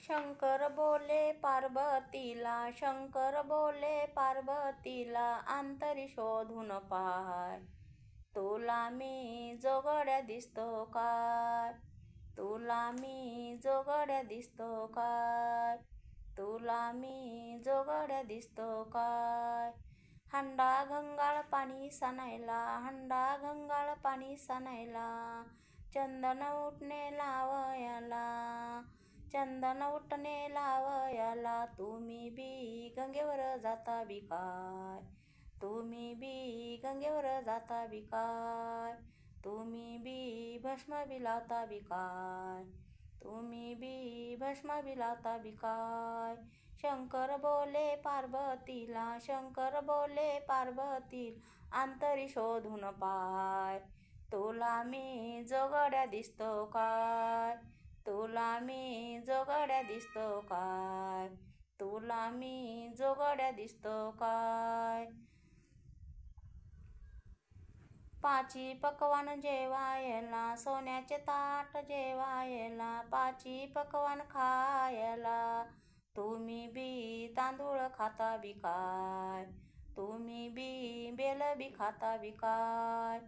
शंकर बोले पार्वतीला, शंकर बोले पार्वतीला, अंतरी शोधून पाहाय. तुला मी जोगड्या दिसतो काय? तुला मी जोगड्या दिसतो काय? तुला मी जोगड्या दिसतो काय? हंडा गंगाळ पाणी सनायला, हंडा गंगाळ पाणी सनायला, चंदन उठणे लावयाला, चंदन उठणे लावयाला. तुम्ही बी गंगेवर जाता बी काय? तुम्ही बी गंगेवर जाता बी काय? तुम्ही बी भस्म बी लावता बी काय? तुम्ही बी भस्म बी लावता बी काय? शंकर बोले पार्वतीला, शंकर बोले पार्वतीला, अंतरी शोधून पाहाय. तुला मी जोगड्या दिसतो काय? तुला मी जोगड्या दिसतो काय? तुला मी जोगड्या दिसतो काय? पाची पकवान जेवायला, सोन्याचे ताट जेवायला, पाची पकवान खायला. तुम्ही बी तांदूळ खाता बी काय? तुम्ही बी बेल बी खाता बी काय?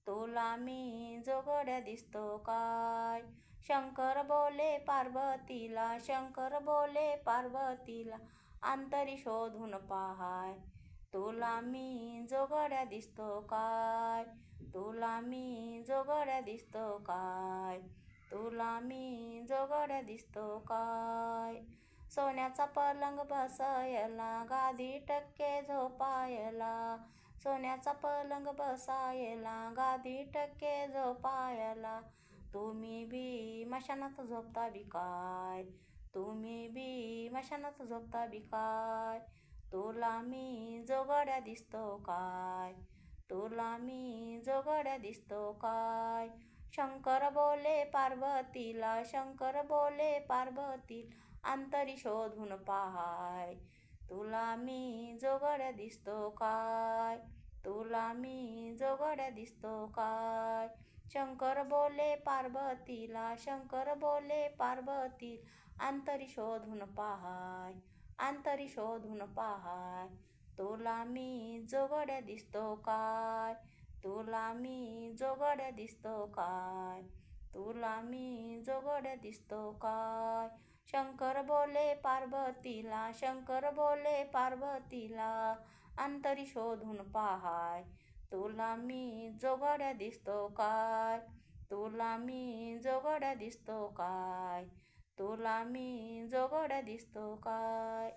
तुला मी जोगड्या दिसतो काय? शंकर बोले पार्वतीला, शंकर बोले पार्वतीला, अंतरी शोधून पाहाय. तुला मी जोगड्या दिसतो काय? तुला मी जोगड्या दिसतो काय? तुला मी जोगड्या दिसतो काय? सोन्याचा पलंग बसायला, गादी टक्के झोपायला, सोन्याचा पलंग बसायला, गादी टक्के झोपायला. तुम्ही बी मशानात झोपता बी काय? तुम्ही बी मशानात झोपता बी काय? तुला मी जोगड्या दिसतो काय? तुला मी जोगड्या दिसतो काय? शंकर बोले पार्वतीला, शंकर बोले पार्वतीला, अंतरी शोधून पाहाय. तुला मी जोगड्या दिसतो काय? तुला मी जोगड्या दिसतो काय? शंकर बोले पार्वतीला, शंकर बोले पार्वतीला, अंतरी शोधून पाहाय. अंतरी शोधून पाहाय. तुला मी जोगड्या दिसतो काय? तुला मी जोगड्या दिसतो काय? तुला मी जोगड्या दिसतो काय? शंकर बोले पार्वतीला, शंकर बोले पार्वतीला, अंतरी शोधून पाहाय. तुला मी जोगड्या दिसतो काय? तुला मी जोगड्या दिसतो काय? तुला मी जोगड्या दिसतो काय?